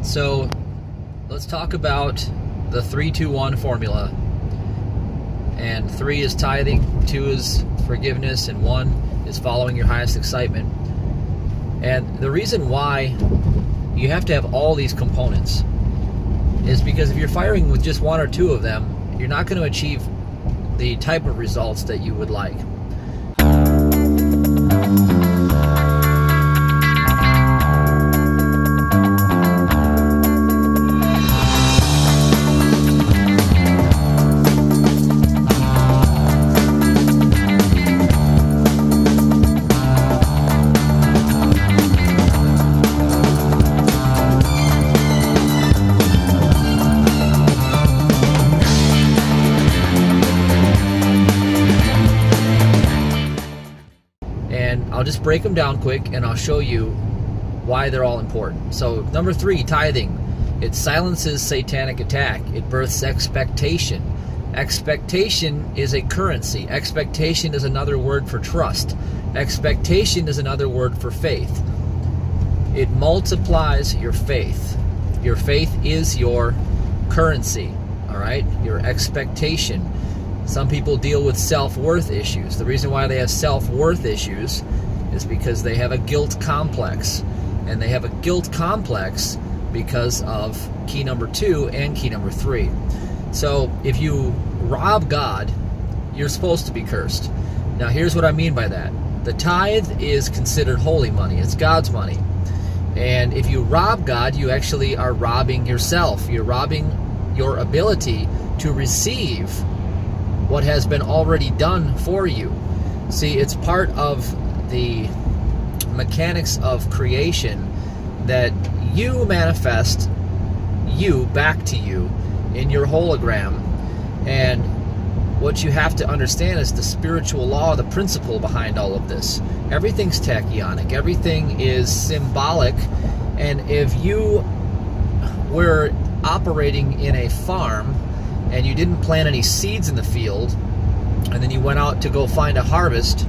So let's talk about the 3-2-1 formula. And 3 is tithing, 2 is forgiveness, and 1 is following your highest excitement. And the reason why you have to have all these components is because if you're firing with just 1 or 2 of them, you're not going to achieve the type of results that you would like. I'll just break them down quick and I'll show you why they're all important. So number 3, tithing. It silences satanic attack. It births expectation. Expectation is a currency. Expectation is another word for trust. Expectation is another word for faith. It multiplies your faith. Your faith is your currency, all right? Your expectation. Some people deal with self-worth issues. The reason why they have self-worth issues is because they have a guilt complex. And they have a guilt complex because of key number 2 and key number 3. So if you rob God, you're supposed to be cursed. Now here's what I mean by that. The tithe is considered holy money. It's God's money. And if you rob God, you actually are robbing yourself. You're robbing your ability to receive what has been already done for you. See, it's part of the mechanics of creation that you manifest you back to you in your hologram. And what you have to understand is the spiritual law, the principle behind all of this. Everything's tachyonic. Everything is symbolic. And if you were operating in a farm and you didn't plant any seeds in the field, and then you went out to go find a harvest,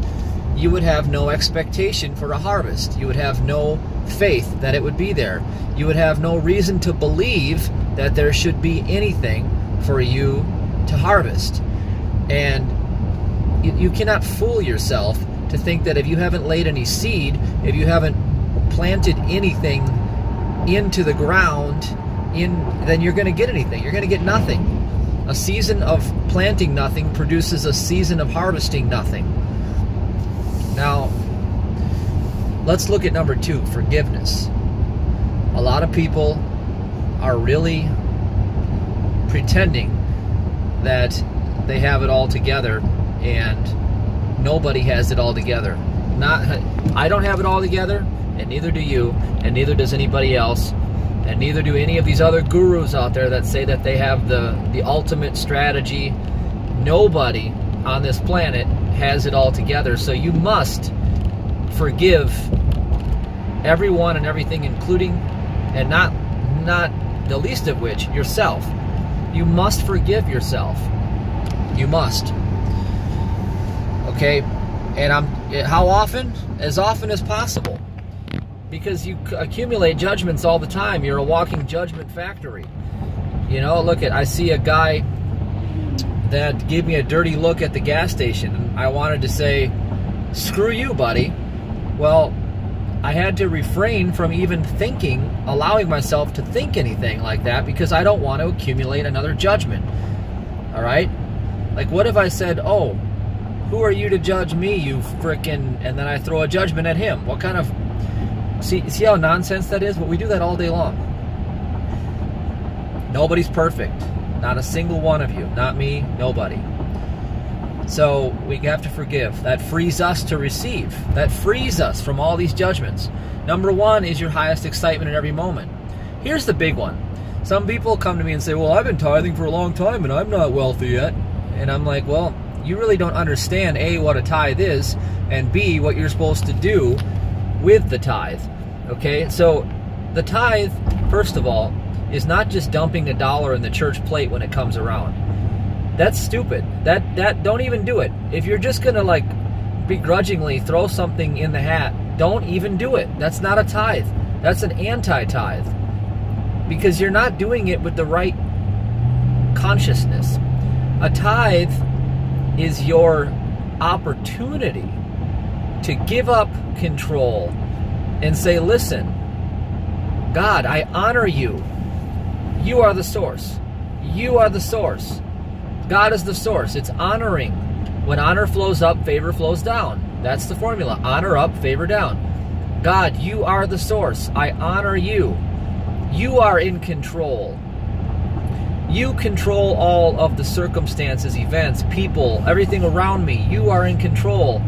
you would have no expectation for a harvest. You would have no faith that it would be there. You would have no reason to believe that there should be anything for you to harvest. And you cannot fool yourself to think that if you haven't laid any seed, if you haven't planted anything into the ground, then you're going to get anything. You're going to get nothing. A season of planting nothing produces a season of harvesting nothing. Now, let's look at number 2, forgiveness. A lot of people are really pretending that they have it all together, and nobody has it all together. I don't have it all together, and neither do you, and neither does anybody else. And neither do any of these other gurus out there that say that they have the ultimate strategy. Nobody on this planet has it all together. So you must forgive everyone and everything, including, and not the least of which, yourself. You must forgive yourself. You must. Okay? And how often? As often as possible. Because you accumulate judgments all the time. You're a walking judgment factory. You know, look at, I see a guy that gave me a dirty look at the gas station. And I wanted to say, screw you, buddy. Well, I had to refrain from even thinking, allowing myself to think anything like that, because I don't want to accumulate another judgment. All right? Like, what if I said, oh, who are you to judge me, you frickin', and then I throw a judgment at him? What kind of... See how nonsense that is? But we do that all day long. Nobody's perfect. Not a single one of you. Not me, nobody. So we have to forgive. That frees us to receive. That frees us from all these judgments. Number 1 is your highest excitement in every moment. Here's the big one. Some people come to me and say, well, I've been tithing for a long time and I'm not wealthy yet. And I'm like, well, you really don't understand, A, what a tithe is, and B, what you're supposed to do with the tithe. Okay, so the tithe, first of all, is not just dumping $1 in the church plate when it comes around. That's stupid. That don't even do it. If you're just gonna like begrudgingly throw something in the hat, don't even do it. That's not a tithe. That's an anti-tithe. because you're not doing it with the right consciousness. A tithe is your opportunity to give up control and say, listen, God, I honor you. You are the source. You are the source. God is the source. It's honoring. When honor flows up, favor flows down. That's the formula. Honor up, favor down. God, you are the source. I honor you. You are in control. You control all of the circumstances, events, people, everything around me. You are in control.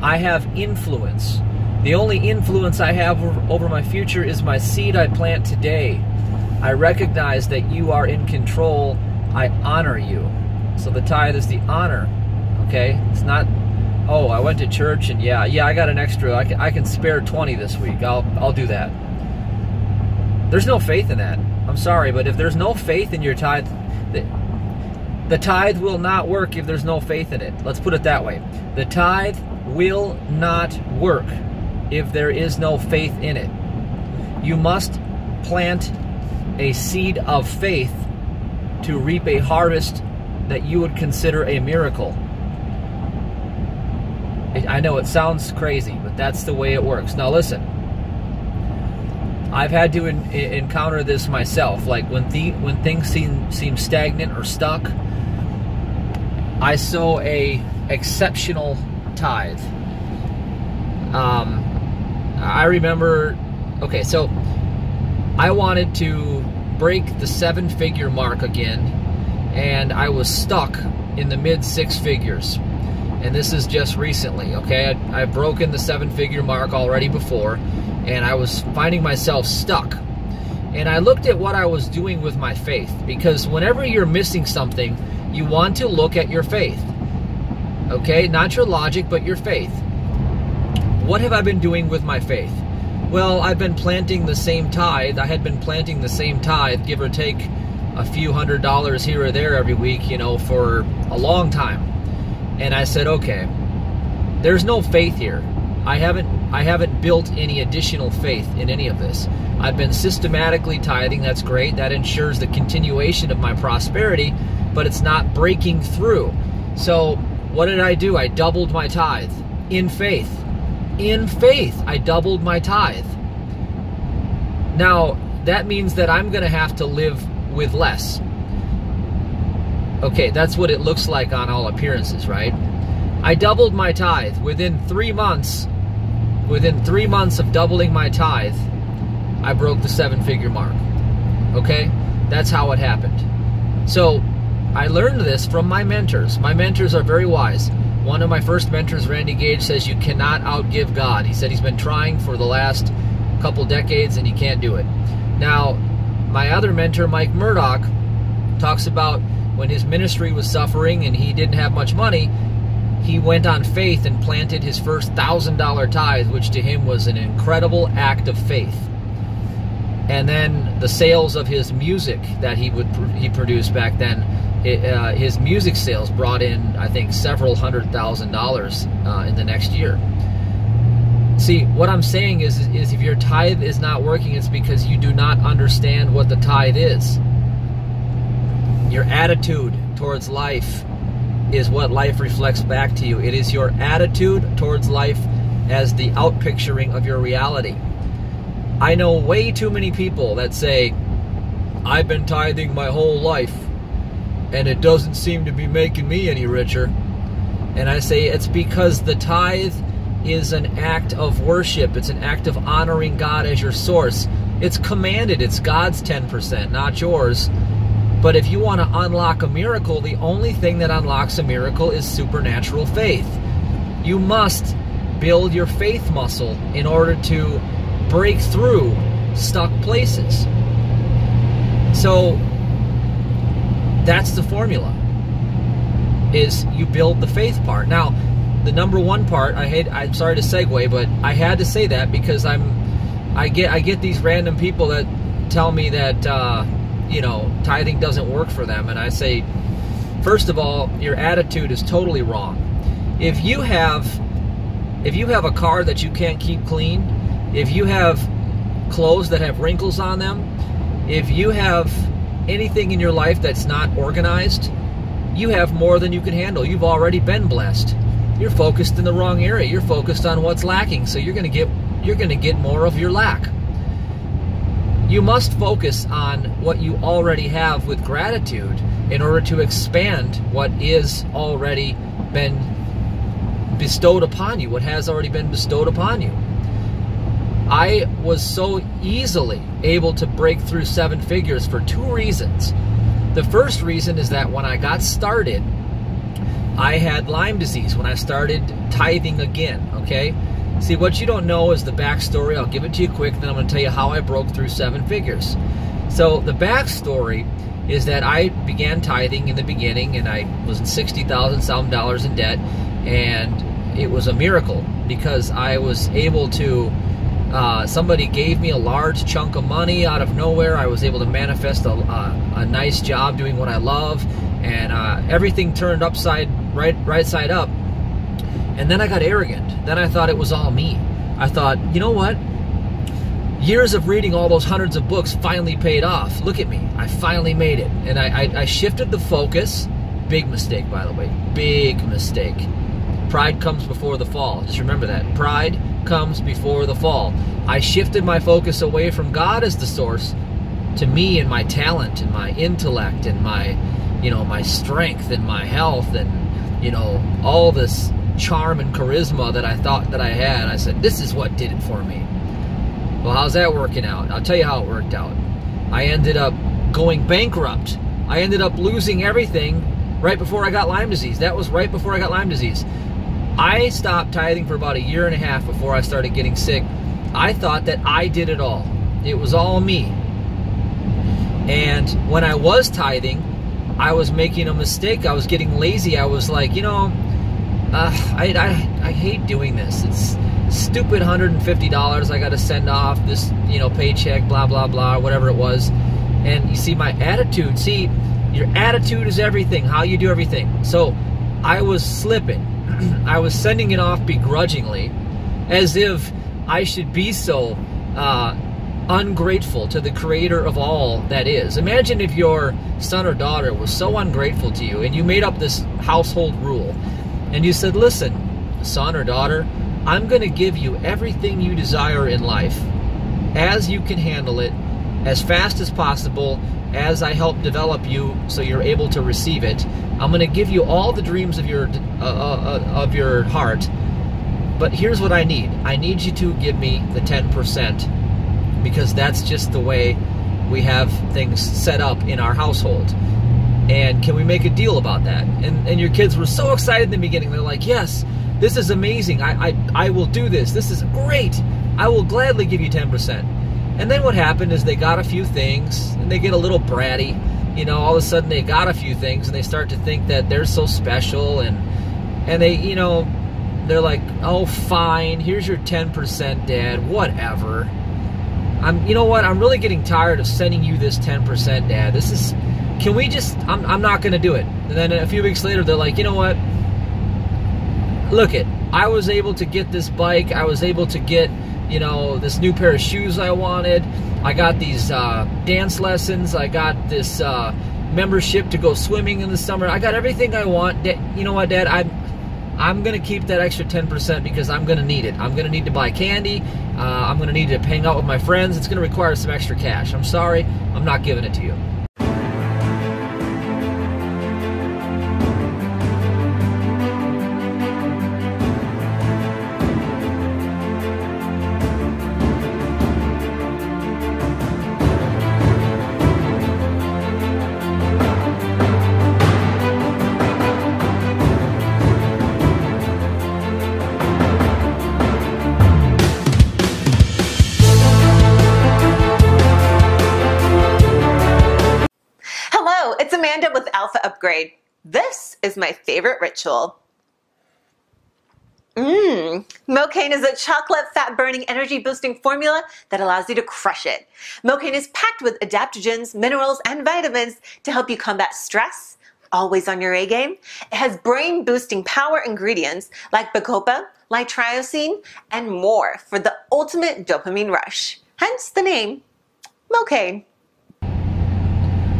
I have influence. The only influence I have over my future is my seed I plant today. I recognize that you are in control. I honor you. So the tithe is the honor. Okay? It's not, oh, I went to church and yeah, I got an extra. I can spare 20 this week. I'll do that. There's no faith in that. I'm sorry, but if there's no faith in your tithe, the tithe will not work if there's no faith in it. Let's put it that way. The tithe will not work if there is no faith in it. You must plant a seed of faith to reap a harvest that you would consider a miracle. I know it sounds crazy, but that's the way it works. Now listen. I've had to encounter this myself. Like when things seem stagnant or stuck, I sow a exceptional tithe. I remember, okay, so I wanted to break the 7-figure mark again, and I was stuck in the mid 6 figures. And this is just recently, okay? I've broken the 7-figure mark already before, and I was finding myself stuck. And I looked at what I was doing with my faith, because whenever you're missing something, you want to look at your faith. Okay? Not your logic, but your faith. What have I been doing with my faith? Well, I've been planting the same tithe. I had been planting the same tithe, give or take a few $100s here or there every week, you know, for a long time. And I said, okay, there's no faith here. I haven't built any additional faith in any of this. I've been systematically tithing. That's great. That ensures the continuation of my prosperity, but it's not breaking through. So what did I do? I doubled my tithe in faith. In faith, I doubled my tithe. Now, that means that I'm going to have to live with less. Okay, that's what it looks like on all appearances, right? I doubled my tithe. Within 3 months of doubling my tithe, I broke the 7-figure mark. Okay? That's how it happened. So, I learned this from my mentors. My mentors are very wise. One of my first mentors, Randy Gage, says you cannot outgive God. He said he's been trying for the last couple decades and he can't do it. Now, my other mentor, Mike Murdoch, talks about when his ministry was suffering and he didn't have much money, he went on faith and planted his first $1,000 tithe, which to him was an incredible act of faith. And then the sales of his music that he produced back then, his music sales brought in, I think, several $100,000 in the next year. See, what I'm saying is if your tithe is not working, it's because you do not understand what the tithe is. Your attitude towards life is what life reflects back to you. It is your attitude towards life as the outpicturing of your reality. I know way too many people that say, I've been tithing my whole life and it doesn't seem to be making me any richer. And I say it's because the tithe is an act of worship. It's an act of honoring God as your source. It's commanded. It's God's 10%, not yours. But if you want to unlock a miracle, the only thing that unlocks a miracle is supernatural faith. You must build your faith muscle in order to break through stuck places. So that's the formula, is you build the faith part. Now, the number one part, I'm sorry to segue, but I had to say that because I get these random people that tell me that you know, tithing doesn't work for them, and I say, first of all, your attitude is totally wrong. If you have a car that you can't keep clean, if you have clothes that have wrinkles on them, If you have anything in your life that's not organized, you have more than you can handle. You've already been blessed. You're focused in the wrong area. You're focused on what's lacking, so you're going to get more of your lack. You must focus on what you already have with gratitude in order to expand what is already been bestowed upon you, what has already been bestowed upon you. I was so easily able to break through 7 figures for 2 reasons. The first reason is that when I got started, I had Lyme disease when I started tithing again, okay? See, what you don't know is the backstory. I'll give it to you quick, then I'm going to tell you how I broke through 7 figures. So the backstory is that I began tithing in the beginning, and I was $60,000 some dollars in debt, and it was a miracle because I was able to, somebody gave me a large chunk of money out of nowhere. I was able to manifest a nice job doing what I love, and everything turned right side up. And then I got arrogant. Then I thought it was all me. I thought, you know what? Years of reading all those hundreds of books finally paid off. Look at me. I finally made it. And I shifted the focus. Big mistake, by the way. Big mistake. Pride comes before the fall. Just remember that. Pride comes before the fall. I shifted my focus away from God as the source to me and my talent and my intellect and my, my strength and my health and, all this charm and charisma that I thought that I had. I said, this is what did it for me. Well, how's that working out? I'll tell you how it worked out. I ended up going bankrupt. I ended up losing everything right before I got Lyme disease. That was right before I got Lyme disease. I stopped tithing for about 1.5 years before I started getting sick. I thought that I did it all. It was all me. And when I was tithing, I was making a mistake. I was getting lazy. I was like, I hate doing this. It's stupid $150 I got to send off this, paycheck, blah, blah, blah, whatever it was. And you see my attitude. See, your attitude is everything, how you do everything. So I was slipping. I was sending it off begrudgingly as if I should be so ungrateful to the creator of all that is. Imagine if your son or daughter was so ungrateful to you and you made up this household rule and you said, listen, son or daughter, I'm going to give you everything you desire in life as you can handle it, as fast as possible, as I help develop you so you're able to receive it. I'm going to give you all the dreams of your heart, but here's what I need. I need you to give me the 10%, because that's just the way we have things set up in our household. And can we make a deal about that? And your kids were so excited in the beginning. They're like, yes, this is amazing. I will do this. This is great. I will gladly give you 10%. And then what happened is they got a few things, and they get a little bratty. All of a sudden they got a few things, and they start to think that they're so special, and they, they're like, oh, fine, here's your 10%, Dad, whatever. You know what, I'm really getting tired of sending you this 10%, Dad. Can we just, I'm not going to do it. And then a few weeks later, they're like, you know what, look it, I was able to get this bike, I was able to get, this new pair of shoes I wanted, I got these dance lessons, I got this membership to go swimming in the summer, I got everything I want. You know what, Dad, I'm going to keep that extra 10% because I'm going to need it. I'm going to need to buy candy, I'm going to need to hang out with my friends, it's going to require some extra cash. I'm sorry, I'm not giving it to you. With Alpha Upgrade. This is my favorite ritual. Milkane is a chocolate fat-burning, energy-boosting formula that allows you to crush it. Milkane is packed with adaptogens, minerals, and vitamins to help you combat stress, always on your A game. It has brain-boosting power ingredients like bacopa, L-triosine, and more for the ultimate dopamine rush. Hence the name, Milkane.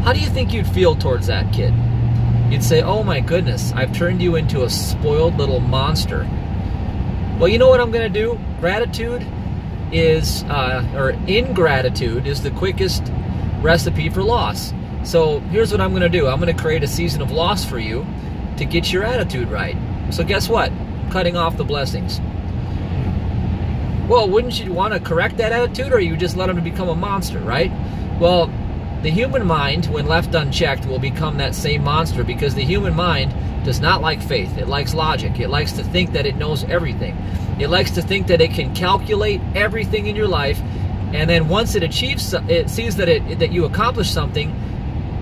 how do you think you'd feel towards that kid? You'd say, oh my goodness, I've turned you into a spoiled little monster. Well, you know what I'm going to do? Gratitude is, or ingratitude is the quickest recipe for loss. So here's what I'm going to do. I'm going to create a season of loss for you to get your attitude right. So guess what? Cutting off the blessings. Well, wouldn't you want to correct that attitude, or you just let them become a monster, right? Well, the human mind, when left unchecked, will become that same monster, because the human mind does not like faith. It likes logic. It likes to think that it knows everything. It likes to think that it can calculate everything in your life, and then once it achieves, it sees that you accomplished something,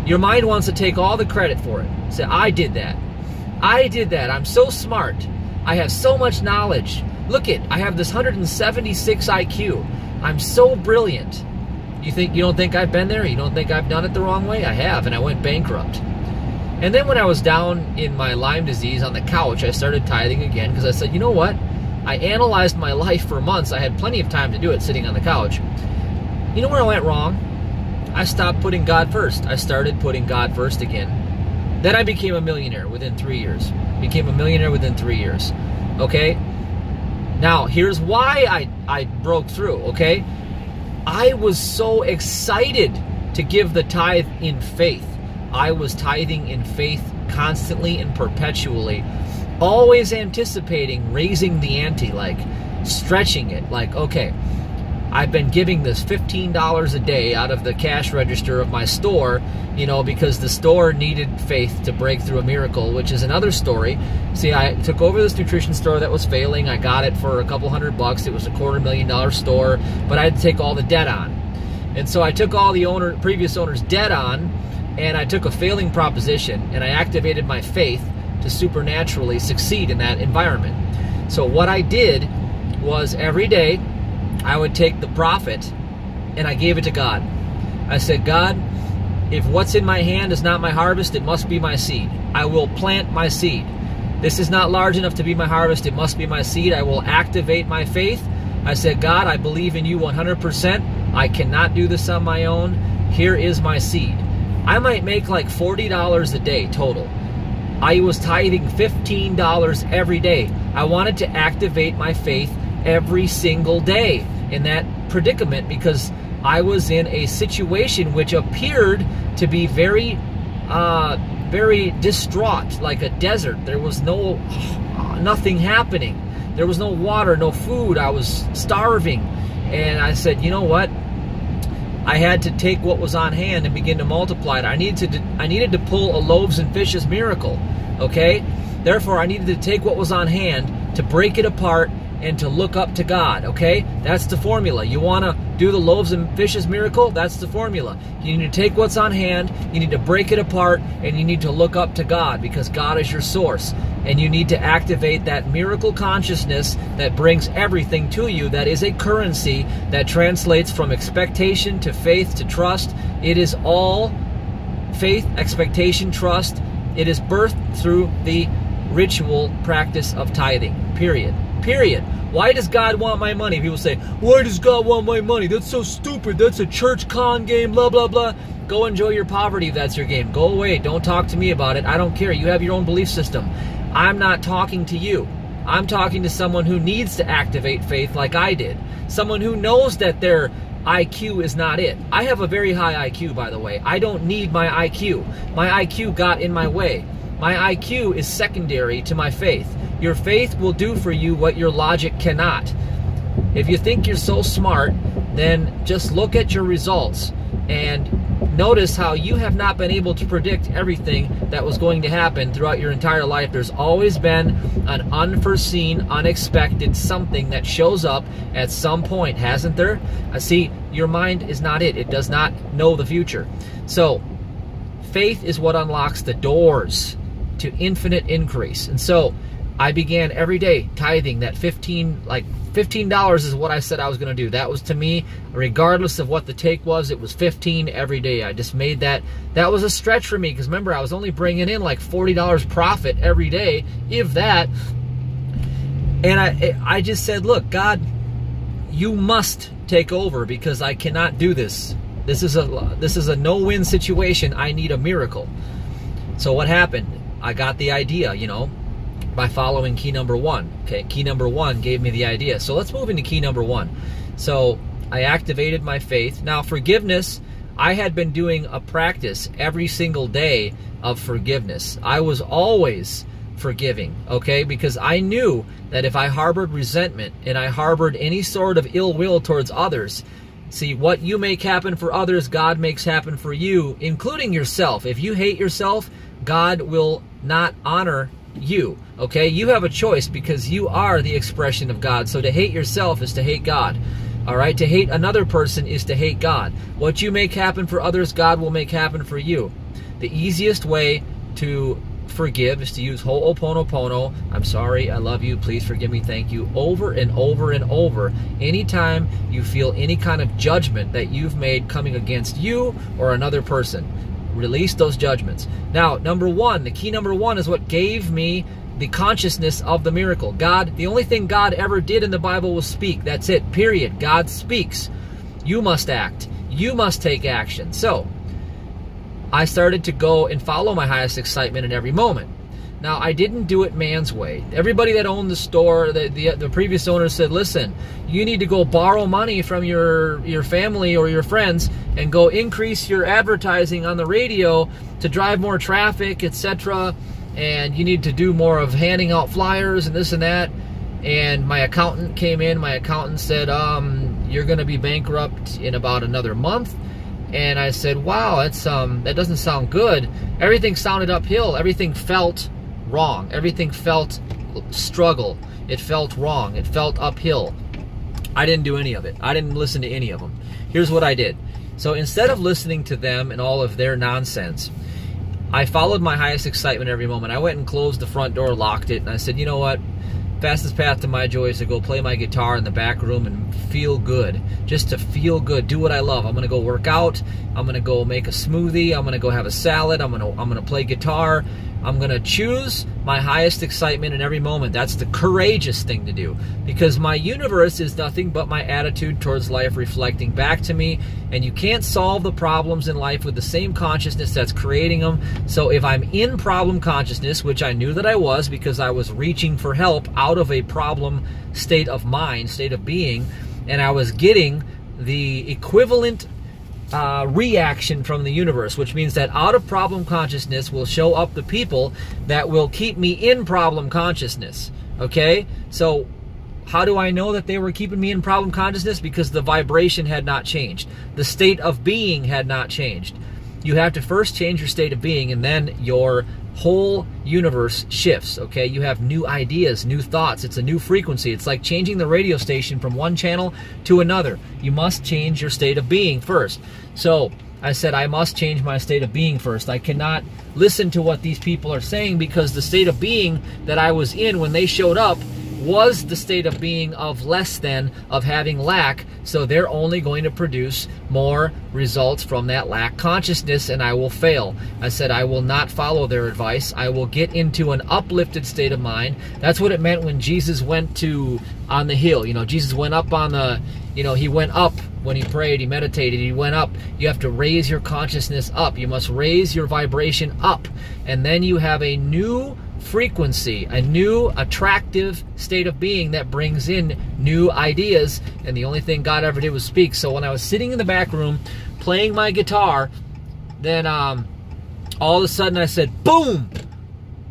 your mind wants to take all the credit for it. Say, I did that. I did that. I'm so smart. I have so much knowledge. Look it, I have this 176 IQ. I'm so brilliant. You don't think I've been there? You don't think I've done it the wrong way? I have, and I went bankrupt. And then when I was down in my Lyme disease on the couch, I started tithing again, because I said, you know what? I analyzed my life for months. I had plenty of time to do it sitting on the couch. You know where I went wrong? I stopped putting God first. I started putting God first again. Then I became a millionaire within 3 years. Became a millionaire within 3 years. Okay? Now, here's why I broke through, okay? I was so excited to give the tithe in faith. I was tithing in faith constantly and perpetually, always anticipating raising the ante, like stretching it, like, okay, I've been giving this $15 a day out of the cash register of my store, you know, because the store needed faith to break through a miracle, which is another story. See, I took over this nutrition store that was failing. I got it for a couple $100. It was a $250,000 store, but I had to take all the debt on. And so I took all the previous owner's debt on, and I took a failing proposition, and I activated my faith to supernaturally succeed in that environment. So what I did was every day, I would take the profit and I gave it to God. I said, God, if what's in my hand is not my harvest, it must be my seed. I will plant my seed. This is not large enough to be my harvest. It must be my seed. I will activate my faith. I said, God, I believe in you 100%. I cannot do this on my own. Here is my seed. I might make like $40 a day total. I was tithing $15 every day. I wanted to activate my faith every single day in that predicament, because I was in a situation which appeared to be very distraught, like a desert. There was nothing happening. There was no water, no food. I was starving. And I said, you know what? I had to take what was on hand and begin to multiply it. I needed to pull a loaves and fishes miracle, okay? Therefore, I needed to take what was on hand, to break it apart, and to look up to God, okay? That's the formula. You want to do the loaves and fishes miracle? That's the formula. You need to take what's on hand, you need to break it apart, and you need to look up to God, because God is your source. And you need to activate that miracle consciousness that brings everything to you, that is a currency that translates from expectation to faith to trust. It is all faith, expectation, trust. It is birthed through the ritual practice of tithing, period. Period. Why does God want my money? People say, why does God want my money? That's so stupid. That's a church con game, blah, blah, blah. Go enjoy your poverty if that's your game. Go away. Don't talk to me about it. I don't care. You have your own belief system. I'm not talking to you. I'm talking to someone who needs to activate faith like I did. Someone who knows that their IQ is not it. I have a very high IQ, by the way. I don't need my IQ. My IQ got in my way. My IQ is secondary to my faith. Your faith will do for you what your logic cannot. If you think you're so smart, then just look at your results and notice how you have not been able to predict everything that was going to happen throughout your entire life. There's always been an unforeseen, unexpected something that shows up at some point, hasn't there? See, your mind is not it. It does not know the future. So, faith is what unlocks the doors to infinite increase. And so, I began every day tithing that $15 is what I said I was going to do. That was, to me, regardless of what the take was, it was 15 every day. I just made that. That was a stretch for me, because remember, I was only bringing in like $40 profit every day, if that. And I just said, look, God, you must take over, because I cannot do this This is a no-win situation. I need a miracle. So what happened? I got the idea, you know, by following key number one. Okay, key number one gave me the idea. So let's move into key number one. So I activated my faith. Now, forgiveness, I had been doing a practice every single day of forgiveness. I was always forgiving, okay, because I knew that if I harbored resentment and I harbored any sort of ill will towards others, see, what you make happen for others, God makes happen for you, including yourself. If you hate yourself, God will not honor you, okay? You have a choice because you are the expression of God. So to hate yourself is to hate God, all right? To hate another person is to hate God. What you make happen for others, God will make happen for you. The easiest way to forgive is to use Ho'oponopono. I'm sorry, I love you, please forgive me, thank you, over and over and over. Anytime you feel any kind of judgment that you've made coming against you or another person, release those judgments. Now, number one, the key number one is what gave me the consciousness of the miracle. God, the only thing God ever did in the Bible was speak. That's it, period. God speaks. You must act. You must take action. So I started to go and follow my highest excitement in every moment. Now, I didn't do it man's way. Everybody that owned the store, the previous owner said, listen, you need to go borrow money from your family or your friends and go increase your advertising on the radio to drive more traffic, etc. And you need to do more of handing out flyers and this and that. And my accountant came in. My accountant said, you're going to be bankrupt in about another month. And I said, wow, that doesn't sound good. Everything sounded uphill. Everything felt wrong. Everything felt struggle. It felt wrong. It felt uphill. I didn't do any of it. I didn't listen to any of them. Here's what I did. So instead of listening to them and all of their nonsense, I followed my highest excitement every moment. I went and closed the front door, locked it, and I said, you know what? Fastest path to my joy is to go play my guitar in the back room and feel good. Just to feel good. Do what I love. I'm going to go work out. I'm going to go make a smoothie. I'm going to go have a salad. I'm going to play guitar. I'm going to choose my highest excitement in every moment. That's the courageous thing to do, because my universe is nothing but my attitude towards life reflecting back to me, and you can't solve the problems in life with the same consciousness that's creating them. So if I'm in problem consciousness, which I knew that I was because I was reaching for help out of a problem state of mind, state of being, and I was getting the equivalent reaction from the universe, which means that out of problem consciousness will show up the people that will keep me in problem consciousness. Okay? So how do I know that they were keeping me in problem consciousness? Because the vibration had not changed. The state of being had not changed. You have to first change your state of being, and then your whole universe shifts, okay? You have new ideas, new thoughts. It's a new frequency. It's like changing the radio station from one channel to another. You must change your state of being first. So I said, I must change my state of being first. I cannot listen to what these people are saying, because the state of being that I was in when they showed up was the state of being of less than, of having lack. So they're only going to produce more results from that lack consciousness, and I will fail. I said, I will not follow their advice. I will get into an uplifted state of mind. That's what it meant when Jesus went on the hill. You know, Jesus went up on the, he went up when he prayed, he meditated, he went up. You have to raise your consciousness up. You must raise your vibration up. And then you have a new frequency, a new attractive state of being that brings in new ideas. And the only thing God ever did was speak. So when I was sitting in the back room playing my guitar, then all of a sudden I said, boom!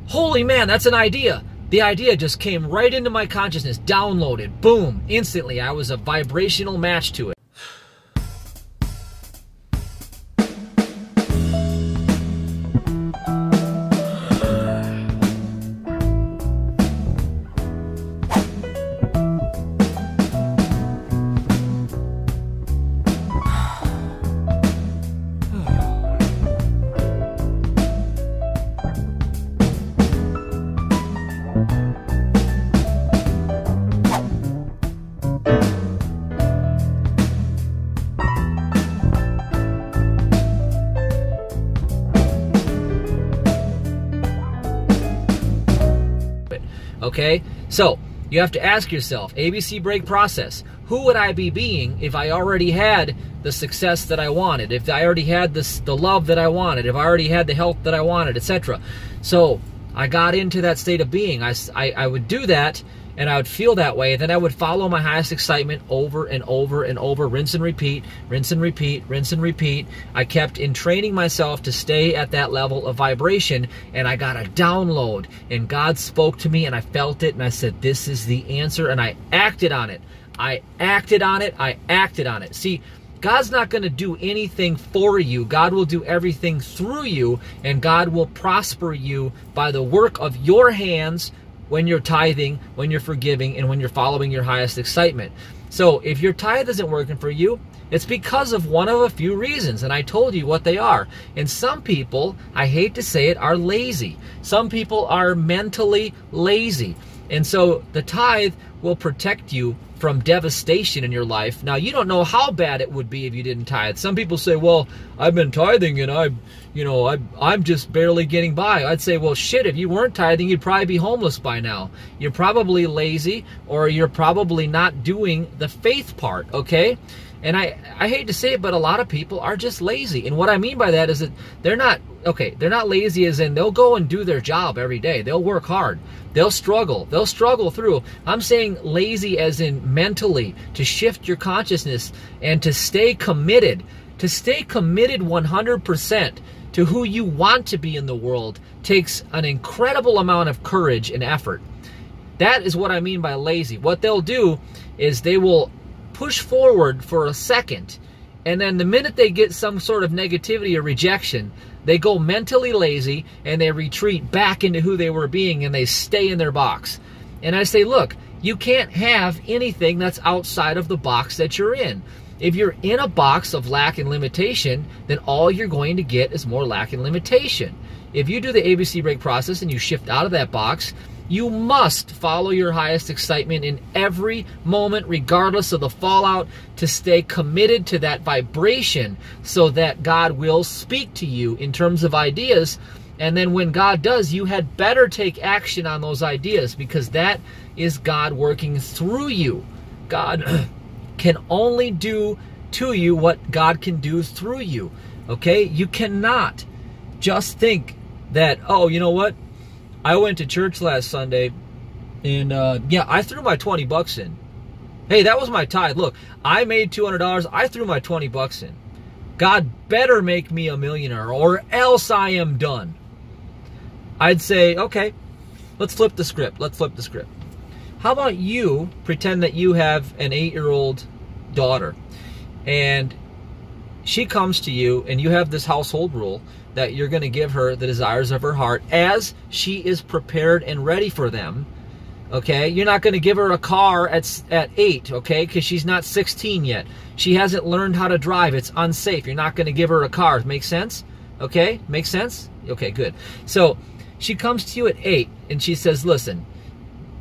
Holy man, that's an idea. The idea just came right into my consciousness, downloaded, boom, instantly. I was a vibrational match to it. Okay, so You have to ask yourself, ABC break process, who would I be being if I already had the success that I wanted, if I already had the love that I wanted, if I already had the health that I wanted, etc. So I got into that state of being. I would do that, and I would feel that way, then I would follow my highest excitement over and over and over, rinse and repeat, rinse and repeat, rinse and repeat. I kept entraining myself to stay at that level of vibration, and I got a download, and God spoke to me, and I felt it, and I said, this is the answer, and I acted on it. I acted on it. I acted on it. See, God's not going to do anything for you. God will do everything through you, and God will prosper you by the work of your hands when you're tithing, when you're forgiving, and when you're following your highest excitement. So if your tithe isn't working for you, it's because of one of a few reasons, and I told you what they are. And some people, I hate to say it, are lazy. Some people are mentally lazy. And so the tithe will protect you from devastation in your life. Now, you don't know how bad it would be if you didn't tithe. Some people say, well, I've been tithing and I'm just barely getting by. I'd say, well, shit, if you weren't tithing, you'd probably be homeless by now. You're probably lazy, or you're probably not doing the faith part, okay? And I hate to say it, but a lot of people are just lazy. And what I mean by that is that they're not lazy as in they'll go and do their job every day. They'll work hard. They'll struggle through. I'm saying lazy as in mentally, to shift your consciousness and to stay committed 100% to who you want to be in the world takes an incredible amount of courage and effort. That is what I mean by lazy. What they'll do is they will push forward for a second, and then the minute they get some sort of negativity or rejection, they go mentally lazy and they retreat back into who they were being, and they stay in their box. And I say, look, you can't have anything that's outside of the box that you're in. If you're in a box of lack and limitation, then all you're going to get is more lack and limitation. If you do the ABC break process and you shift out of that box, you must follow your highest excitement in every moment, regardless of the fallout, to stay committed to that vibration so that God will speak to you in terms of ideas. And then when God does, you had better take action on those ideas, because that is God working through you. God can only do to you what God can do through you, okay? You cannot just think that, oh, you know what? I went to church last Sunday, and yeah, I threw my 20 bucks in. Hey, that was my tithe. Look, I made $200. I threw my 20 bucks in. God better make me a millionaire, or else I am done. I'd say, okay, let's flip the script. Let's flip the script. How about you pretend that you have an 8-year-old daughter, and she comes to you, and you have this household rule that you're going to give her the desires of her heart as she is prepared and ready for them, okay? You're not going to give her a car at 8, okay, because she's not 16 yet. She hasn't learned how to drive. It's unsafe. You're not going to give her a car. Make sense? Okay? Make sense? Okay, good. So she comes to you at 8, and she says, listen,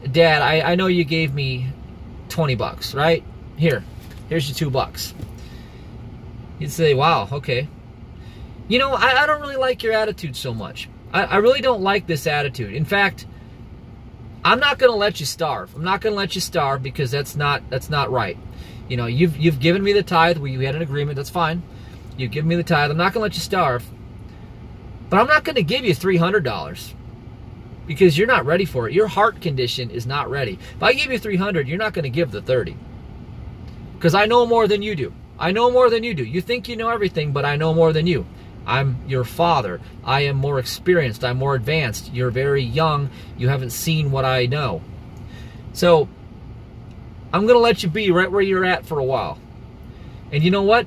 Dad, I know you gave me 20 bucks, right? Here's your $2. You'd say, wow, okay. You know, I don't really like your attitude so much. I really don't like this attitude. In fact, I'm not going to let you starve. I'm not going to let you starve, because that's not right. You know, you've given me the tithe. We had an agreement. That's fine. You've given me the tithe. I'm not going to let you starve. But I'm not going to give you $300, because you're not ready for it. Your heart condition is not ready. If I give you $300, you're not going to give the 30, because I know more than you do. I know more than you do. You think you know everything, but I know more than you. I'm your father. I am more experienced. I'm more advanced. You're very young. You haven't seen what I know. So I'm going to let you be right where you're at for a while. And you know what?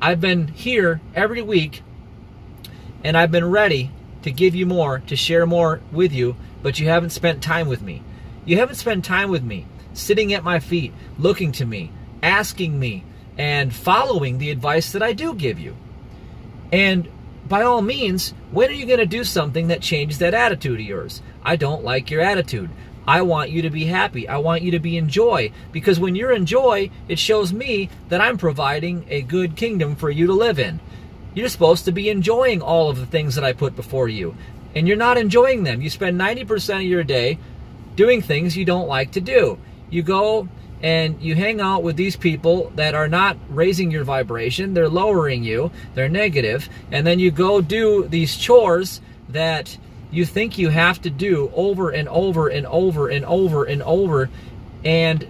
I've been here every week, and I've been ready to give you more, to share more with you, but you haven't spent time with me. You haven't spent time with me, sitting at my feet, looking to me, asking me, and following the advice that I do give you. And by all means, when are you going to do something that changes that attitude of yours? I don't like your attitude. I want you to be happy. I want you to be in joy, because when you're in joy, it shows me that I'm providing a good kingdom for you to live in. You're supposed to be enjoying all of the things that I put before you, and you're not enjoying them. You spend 90% of your day doing things you don't like to do. You go and you hang out with these people that are not raising your vibration, they're lowering you, they're negative, and then you go do these chores that you think you have to do over and over and over and over and over. And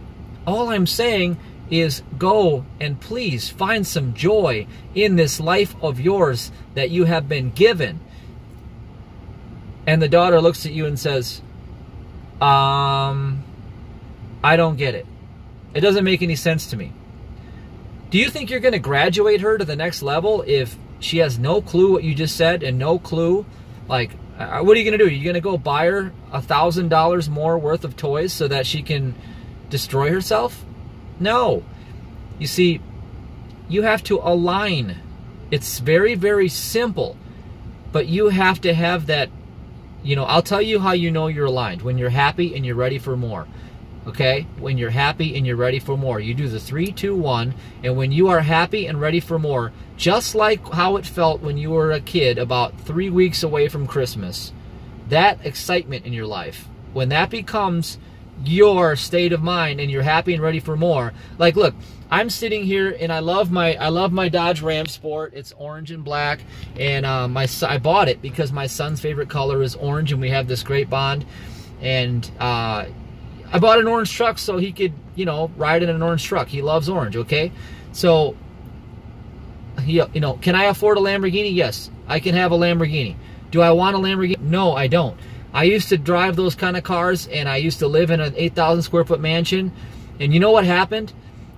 all I'm saying is go and please find some joy in this life of yours that you have been given. And the daughter looks at you and says, I don't get it. It doesn't make any sense to me. Do you think you're going to graduate her to the next level if she has no clue what you just said and no clue? Like, what are you going to do? Are you going to go buy her $1,000 more worth of toys so that she can destroy herself? No. You see, you have to align. It's very, very simple. But you have to have that, you know, I'll tell you how you know you're aligned. When you're happy and you're ready for more. Okay? When you're happy and you're ready for more. You do the 3, 2, 1. And when you are happy and ready for more, just like how it felt when you were a kid about 3 weeks away from Christmas, that excitement in your life, when that becomes your state of mind and you're happy and ready for more. Like, look, I'm sitting here and I love my Dodge Ram Sport. It's orange and black, and I bought it because my son's favorite color is orange, and we have this great bond. And I bought an orange truck so he could, you know, ride in an orange truck. He loves orange, okay? So, you know, can I afford a Lamborghini? Yes, I can have a Lamborghini. Do I want a Lamborghini? No, I don't. I used to drive those kind of cars, and I used to live in an 8,000 square foot mansion. And you know what happened?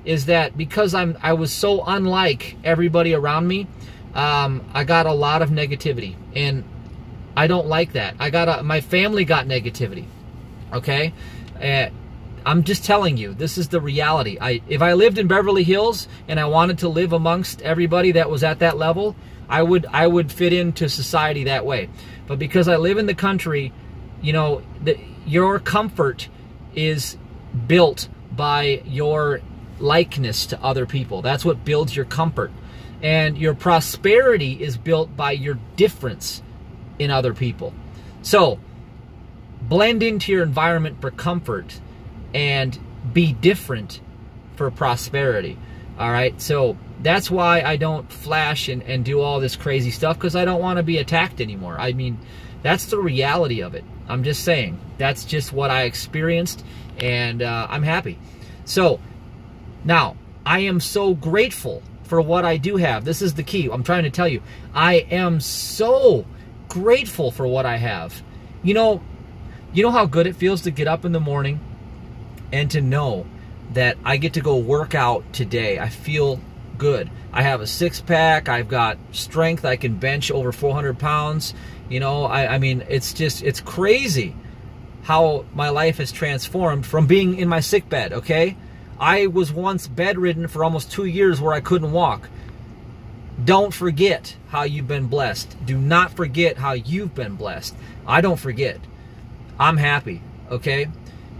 Is that because I was so unlike everybody around me, I got a lot of negativity. And I don't like that. My family got negativity, okay? I'm just telling you, this is the reality. If I lived in Beverly Hills and I wanted to live amongst everybody that was at that level, I would fit into society that way. But because I live in the country, you know, your comfort is built by your likeness to other people. That's what builds your comfort. And your prosperity is built by your difference in other people. So, blend into your environment for comfort and be different for prosperity. All right? So, that's why I don't flash and do all this crazy stuff, because I don't want to be attacked anymore. I mean, that's the reality of it. I'm just saying. That's just what I experienced, and I'm happy. So, now, I am so grateful for what I do have. This is the key. I'm trying to tell you. I am so grateful for what I have. You know how good it feels to get up in the morning and to know that I get to go work out today. I feel good. I have a six-pack. I've got strength. I can bench over 400 pounds. You know, I mean, it's crazy how my life has transformed from being in my sick bed, okay? I was once bedridden for almost 2 years where I couldn't walk. Don't forget how you've been blessed. Do not forget how you've been blessed. I don't forget. I'm happy, okay?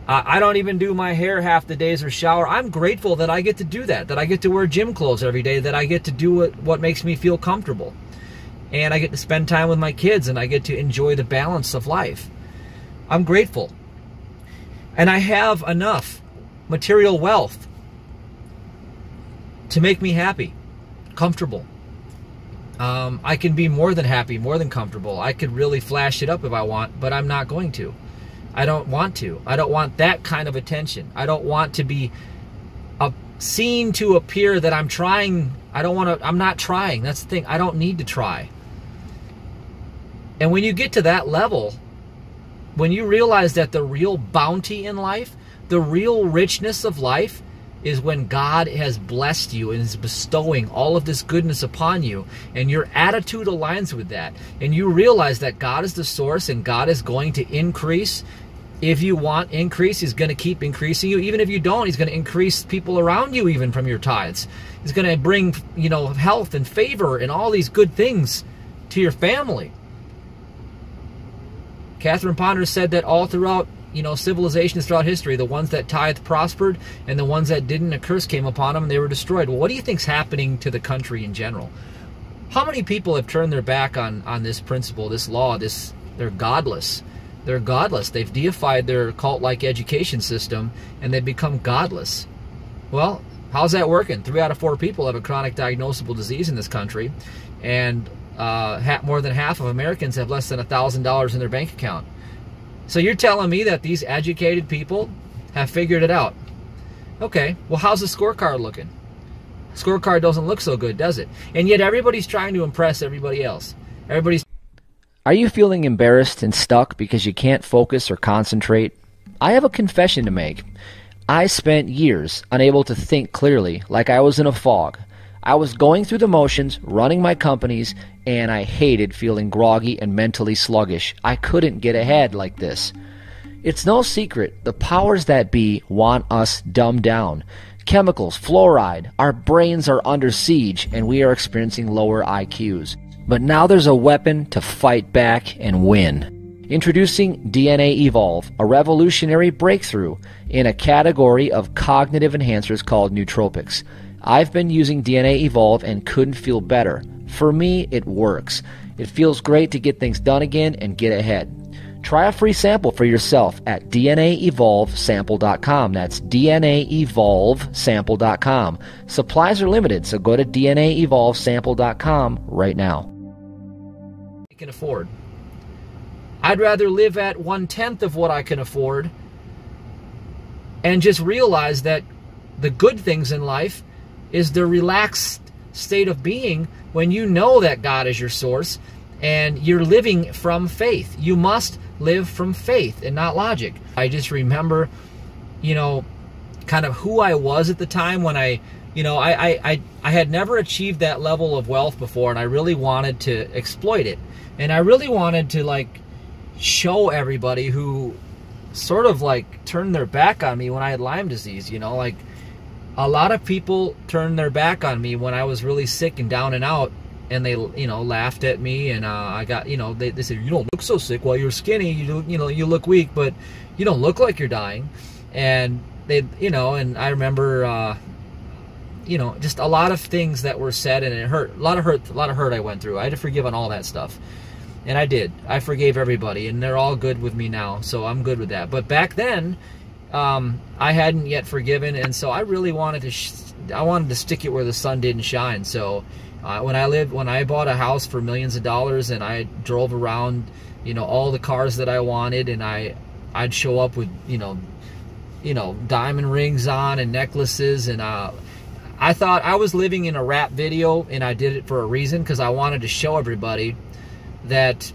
I don't even do my hair half the days or shower. I'm grateful that I get to do that I get to wear gym clothes every day, that I get to do what makes me feel comfortable. And I get to spend time with my kids, and I get to enjoy the balance of life. I'm grateful. And I have enough material wealth to make me happy, comfortable. I can be more than happy, more than comfortable. I could really flash it up if I want, but I'm not going to. I don't want to. I don't want that kind of attention. I don't want to be seen to appear that I'm trying. I'm not trying. That's the thing. I don't need to try. And when you get to that level, when you realize that the real bounty in life, the real richness of life, is when God has blessed you and is bestowing all of this goodness upon you, and your attitude aligns with that, and you realize that God is the source and God is going to increase. If you want increase, He's going to keep increasing you. Even if you don't, He's going to increase people around you even from your tithes. He's going to bring, you know, health and favor and all these good things to your family. Catherine Ponder said that all throughout, you know, civilizations throughout history, the ones that tithed prospered, and the ones that didn't, a curse came upon them and they were destroyed. Well, what do you think's happening to the country in general? How many people have turned their back on this principle, this law, they're godless? They're godless. They've deified their cult-like education system, and they've become godless. Well, how's that working? 3 out of 4 people have a chronic diagnosable disease in this country, and more than half of Americans have less than $1,000 in their bank account. So you're telling me that these educated people have figured it out. Okay, well, how's the scorecard looking? Scorecard doesn't look so good, does it? And yet everybody's trying to impress everybody else. Are you feeling embarrassed and stuck because you can't focus or concentrate? I have a confession to make. I spent years unable to think clearly, like I was in a fog. I was going through the motions, running my companies, and I hated feeling groggy and mentally sluggish. I couldn't get ahead like this. It's no secret, the powers that be want us dumbed down. Chemicals, fluoride, our brains are under siege, and we are experiencing lower IQs. But now there's a weapon to fight back and win. Introducing DNA Evolve, a revolutionary breakthrough in a category of cognitive enhancers called nootropics. I've been using DNA Evolve and couldn't feel better. For me, it works. It feels great to get things done again and get ahead. Try a free sample for yourself at DNAEvolveSample.com. That's DNAEvolveSample.com. Supplies are limited, so go to DNAEvolveSample.com right now. Can afford. I'd rather live at 1/10 of what I can afford and just realize that the good things in life is the relaxed state of being when you know that God is your source and you're living from faith. You must live from faith and not logic. I just remember, kind of who I was at the time when I had never achieved that level of wealth before, and I really wanted to exploit it. And I really wanted to show everybody who sort of turned their back on me when I had Lyme disease. A lot of people turned their back on me when I was really sick and down and out, and they laughed at me, and I got they said, "You don't look so sick. Well, you're skinny. You look weak, but you don't look like you're dying." And they and I remember just a lot of things that were said, and it hurt. A lot of hurt I went through. I had to forgive on all that stuff. And I did. I forgave everybody, and they're all good with me now, so I'm good with that. But back then, I hadn't yet forgiven, and so I really wanted to stick it where the sun didn't shine. So when I bought a house for millions of dollars, and I drove around, all the cars that I wanted, and I'd show up with diamond rings on and necklaces, and I thought I was living in a rap video, and I did it for a reason, because I wanted to show everybody that,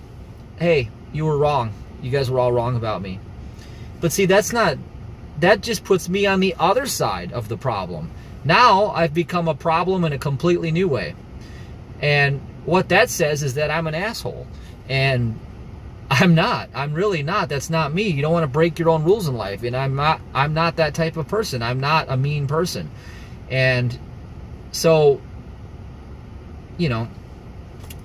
hey, you were wrong. You guys were all wrong about me. But see, that just puts me on the other side of the problem. Now I've become a problem in a completely new way. And what that says is that I'm an asshole. And I'm not. I'm really not. That's not me. You don't want to break your own rules in life. And I'm not that type of person. I'm not a mean person. And so,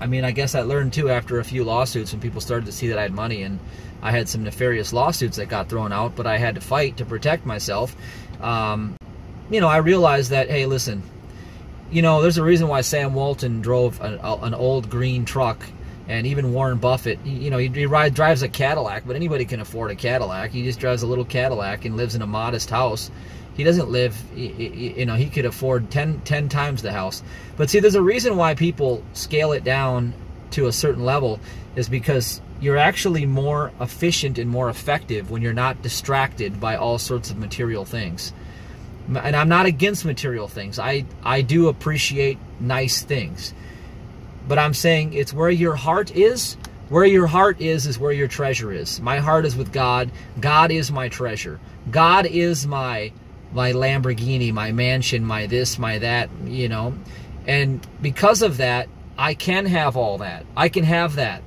I guess I learned too after a few lawsuits when people started to see that I had money, and I had some nefarious lawsuits that got thrown out, but I had to fight to protect myself. I realized that, hey, listen, there's a reason why Sam Walton drove an old green truck, and even Warren Buffett, he drives a Cadillac, but anybody can afford a Cadillac. He just drives a little Cadillac and lives in a modest house. He doesn't live, he could afford 10 times the house. But see, there's a reason why people scale it down to a certain level, is because you're actually more efficient and more effective when you're not distracted by all sorts of material things. And I'm not against material things. I do appreciate nice things. But I'm saying it's where your heart is. Where your heart is where your treasure is. My heart is with God. God is my treasure. God is my Lamborghini, my mansion, my this, my that, And because of that, I can have all that. I can have that.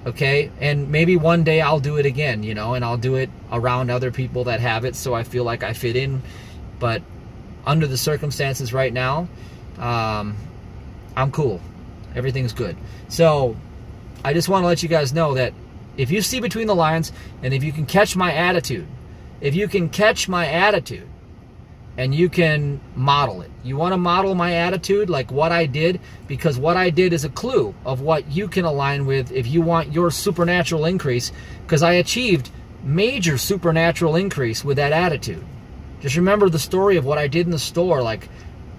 Okay? And maybe one day I'll do it again, and I'll do it around other people that have it, so I feel like I fit in. But under the circumstances right now, I'm cool. Everything's good. So I just want to let you guys know that if you see between the lines, and if you can catch my attitude, and you can model it. You want to model my attitude, like what I did, because what I did is a clue of what you can align with if you want your supernatural increase, because I achieved major supernatural increase with that attitude. Just remember the story of what I did in the store, like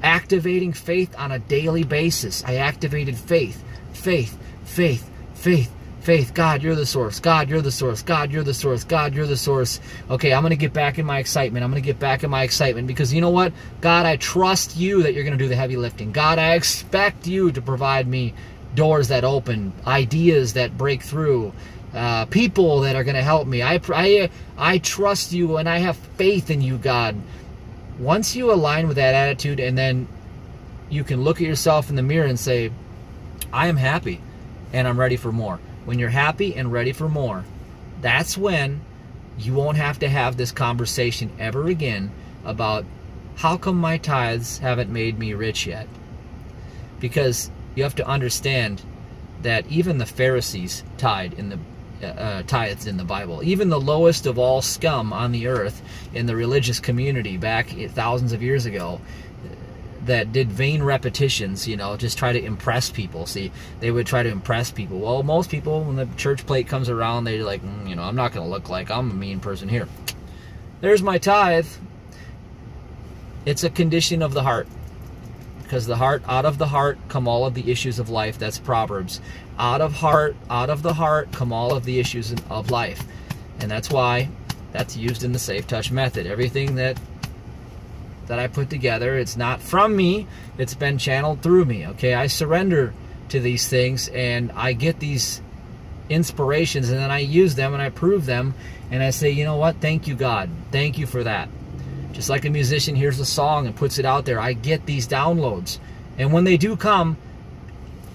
activating faith on a daily basis. I activated faith, faith, faith, faith, faith. God, you're the source. God, you're the source. God, you're the source. God, you're the source. Okay, I'm going to get back in my excitement. I'm going to get back in my excitement because you know what? God, I trust you that you're going to do the heavy lifting. God, I expect you to provide me doors that open, ideas that break through, people that are going to help me. I trust you and I have faith in you, God. Once you align with that attitude, and then you can look at yourself in the mirror and say, I am happy and I'm ready for more. When you're happy and ready for more, that's when you won't have to have this conversation ever again about how come my tithes haven't made me rich yet. Because you have to understand that even the Pharisees tithed in the Bible. Even the lowest of all scum on the earth in the religious community back thousands of years ago, that did vain repetitions, you know, just try to impress people. See, they would try to impress people. Well, most people, when the church plate comes around, they're like, you know, I'm not going to look like I'm a mean person here. There's my tithe. It's a condition of the heart. Because the heart, out of the heart come all of the issues of life. That's Proverbs. Out of the heart come all of the issues of life. And that's why that's used in the Safe Touch method. Everything that I put together, it's not from me, it's been channeled through me. Okay, I surrender to these things and I get these inspirations and then I use them and I prove them and I say, you know what, thank you, God, thank you for that. Just like a musician hears a song and puts it out there, I get these downloads, and when they do come,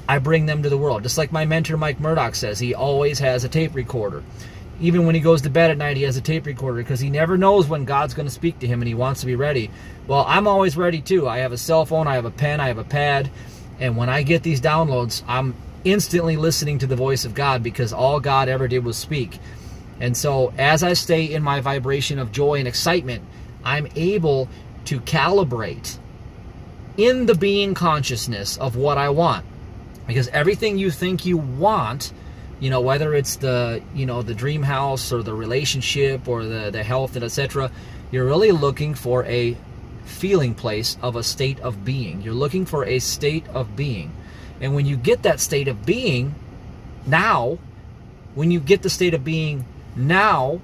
I bring them to the world. Just like my mentor Mike Murdoch says, he always has a tape recorder. Even when he goes to bed at night, he has a tape recorder because he never knows when God's going to speak to him and he wants to be ready. Well, I'm always ready too. I have a cell phone, I have a pen, I have a pad, and when I get these downloads, I'm instantly listening to the voice of God because all God ever did was speak. And so as I stay in my vibration of joy and excitement, I'm able to calibrate in the being consciousness of what I want. Because everything you think you want, you know, whether it's the, you know, the dream house or the relationship or the health and etc., you're really looking for a feeling place of a state of being. You're looking for a state of being. And when you get that state of being now, when you get the state of being now,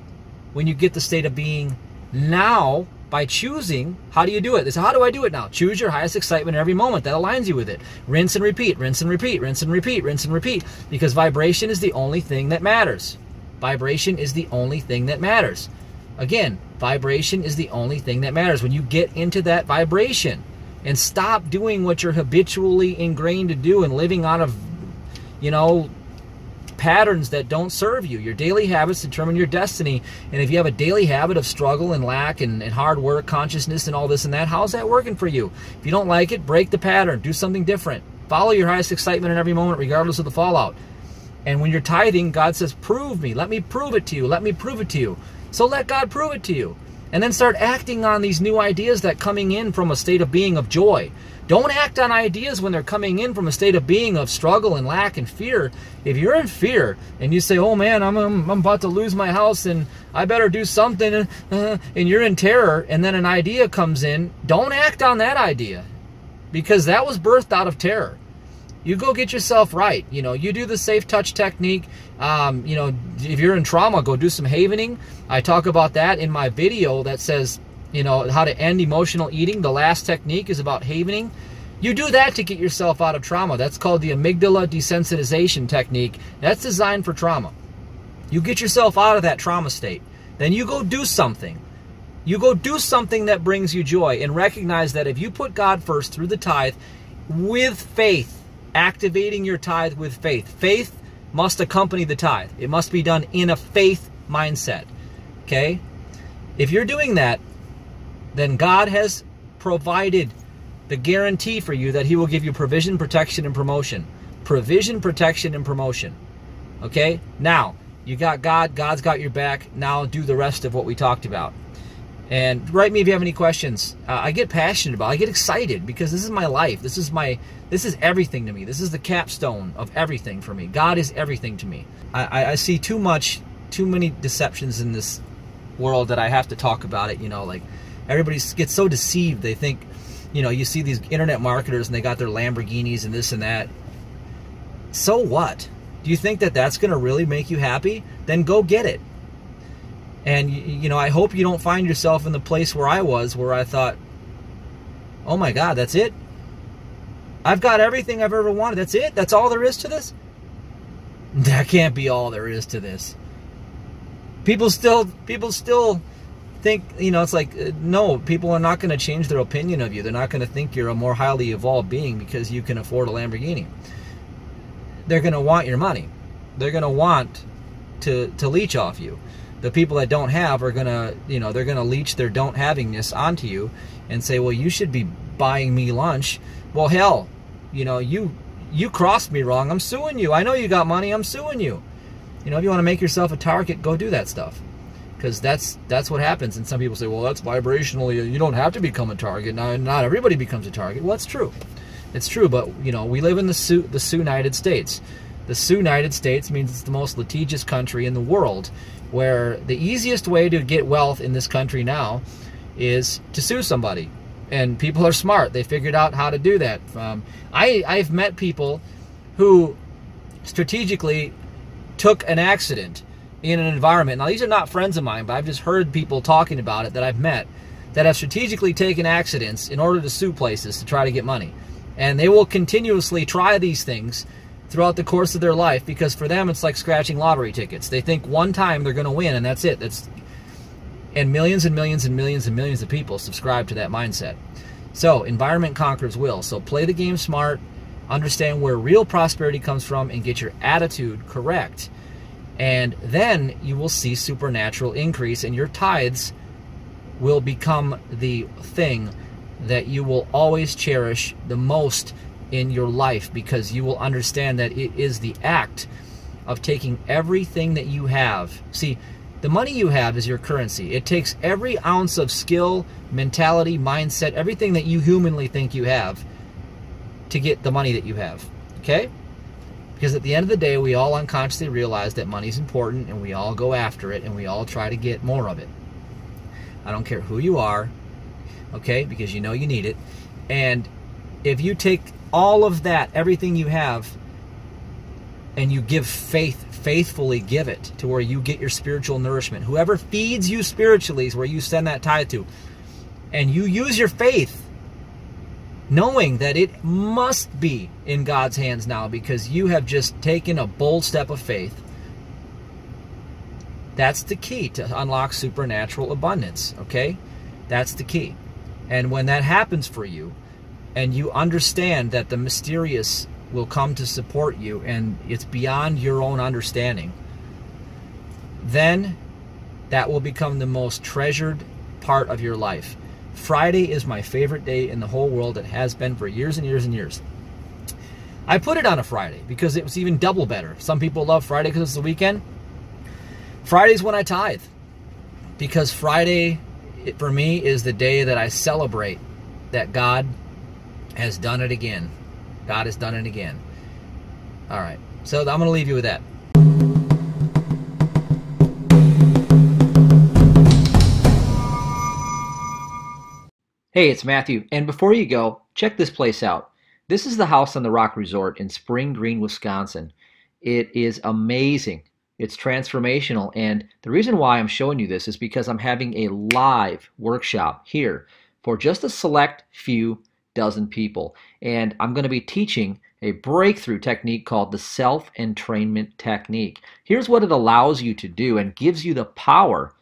when you get the state of being now, by choosing, how do you do it? So how do I do it now? Choose your highest excitement in every moment that aligns you with it. Rinse and repeat, rinse and repeat, rinse and repeat, rinse and repeat. Because vibration is the only thing that matters. Vibration is the only thing that matters. Again, vibration is the only thing that matters. When you get into that vibration and stop doing what you're habitually ingrained to do and living out of, you know, patterns that don't serve you. Your daily habits determine your destiny. And if you have a daily habit of struggle and lack and hard work, consciousness and all this and that, how's that working for you? If you don't like it, break the pattern. Do something different. Follow your highest excitement in every moment, regardless of the fallout. And when you're tithing, God says, prove me. Let me prove it to you. Let me prove it to you. So let God prove it to you. And then start acting on these new ideas that coming in from a state of being of joy. Don't act on ideas when they're coming in from a state of being of struggle and lack and fear. If you're in fear and you say, oh man, I'm about to lose my house and I better do something, and you're in terror, and then an idea comes in, don't act on that idea because that was birthed out of terror. You go get yourself right. You know, you do the safe touch technique. You know, if you're in trauma, go do some havening. I talk about that in my video that says, you know, how to end emotional eating. The last technique is about havening. You do that to get yourself out of trauma. That's called the amygdala desensitization technique. That's designed for trauma. You get yourself out of that trauma state. Then you go do something. You go do something that brings you joy, and recognize that if you put God first through the tithe with faith, activating your tithe with faith. Faith must accompany the tithe. It must be done in a faith mindset. Okay? If you're doing that, then God has provided the guarantee for you that He will give you provision, protection, and promotion. Provision, protection, and promotion. Okay? Now, you got God. God's got your back. Now do the rest of what we talked about. And write me if you have any questions. I get passionate about it. I get excited because this is my life. This is everything to me. This is the capstone of everything for me. God is everything to me. I see too many deceptions in this world that I have to talk about it. You know, like everybody gets so deceived. They think, you know, you see these internet marketers and they got their Lamborghinis and this and that. So what? Do you think that that's going to really make you happy? Then go get it. And, you know, I hope you don't find yourself in the place where I was, where I thought, oh my God, that's it? I've got everything I've ever wanted. That's it? That's all there is to this? That can't be all there is to this. People still think, you know, it's like, no, people are not going to change their opinion of you. They're not going to think you're a more highly evolved being because you can afford a Lamborghini. They're going to want your money. They're going to want to leech off you. The people that don't have are going to, you know, they're going to leech their don't havingness onto you and say, well, you should be buying me lunch. Well, hell, you know, you crossed me wrong. I'm suing you. I know you got money. I'm suing you. You know, if you want to make yourself a target, go do that stuff. Because that's what happens. And some people say, well, that's vibrationally. You don't have to become a target. Not everybody becomes a target. Well, it's true. It's true. But, you know, we live in the United States. The United States means it's the most litigious country in the world, where the easiest way to get wealth in this country now is to sue somebody. And people are smart. They figured out how to do that. I've met people who strategically took an accident in an environment. Now, these are not friends of mine, but I've just heard people talking about it that I've met that have strategically taken accidents in order to sue places to try to get money. And they will continuously try these things throughout the course of their life, because for them it's like scratching lottery tickets. They think one time they're going to win and that's it. And millions and millions and millions and millions of people subscribe to that mindset. So environment conquers will. So play the game smart, understand where real prosperity comes from, and get your attitude correct. And then you will see supernatural increase, and your tithes will become the thing that you will always cherish the most in your life, because you will understand that it is the act of taking everything that you have. See, the money you have is your currency. It takes every ounce of skill, mentality, mindset, everything that you humanly think you have to get the money that you have. Okay? Because at the end of the day, we all unconsciously realize that money's important, and we all go after it, and we all try to get more of it. I don't care who you are, okay? Because you know you need it. And if you take all of that, everything you have, and you give faithfully give it to where you get your spiritual nourishment. Whoever feeds you spiritually is where you send that tithe to. And you use your faith, knowing that it must be in God's hands now, because you have just taken a bold step of faith. That's the key to unlock supernatural abundance, okay? That's the key. And when that happens for you, and you understand that the mysterious will come to support you, and it's beyond your own understanding, then that will become the most treasured part of your life. Friday is my favorite day in the whole world. It has been for years and years and years. I put it on a Friday because it was even double better. Some people love Friday because it's the weekend. Friday's when I tithe, because Friday, for me, is the day that I celebrate that God has done it again. God has done it again. All right. So I'm going to leave you with that. Hey, it's Matthew. And before you go, check this place out. This is the House on the Rock Resort in Spring Green, Wisconsin. It is amazing. It's transformational. And the reason why I'm showing you this is because I'm having a live workshop here for just a select few dozen people. And I'm going to be teaching a breakthrough technique called the self-entrainment technique. Here's what it allows you to do and gives you the power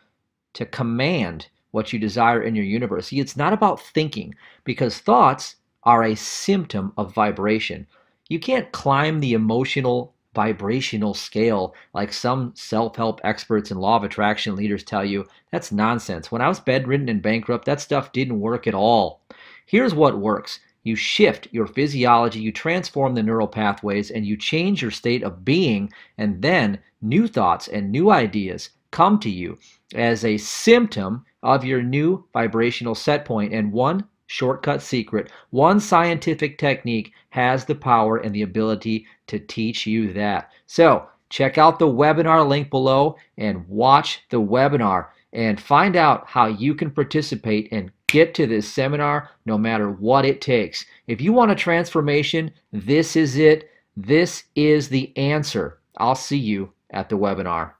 to command what you desire in your universe. See, it's not about thinking, because thoughts are a symptom of vibration. You can't climb the emotional vibrational scale like some self-help experts and law of attraction leaders tell you. That's nonsense. When I was bedridden and bankrupt, that stuff didn't work at all. Here's what works. You shift your physiology, you transform the neural pathways, and you change your state of being, and then new thoughts and new ideas come to you as a symptom of your new vibrational set point. And one shortcut secret, one scientific technique has the power and the ability to teach you that. So check out the webinar link below and watch the webinar and find out how you can participate and get to this seminar no matter what it takes. If you want a transformation, this is it. This is the answer. I'll see you at the webinar.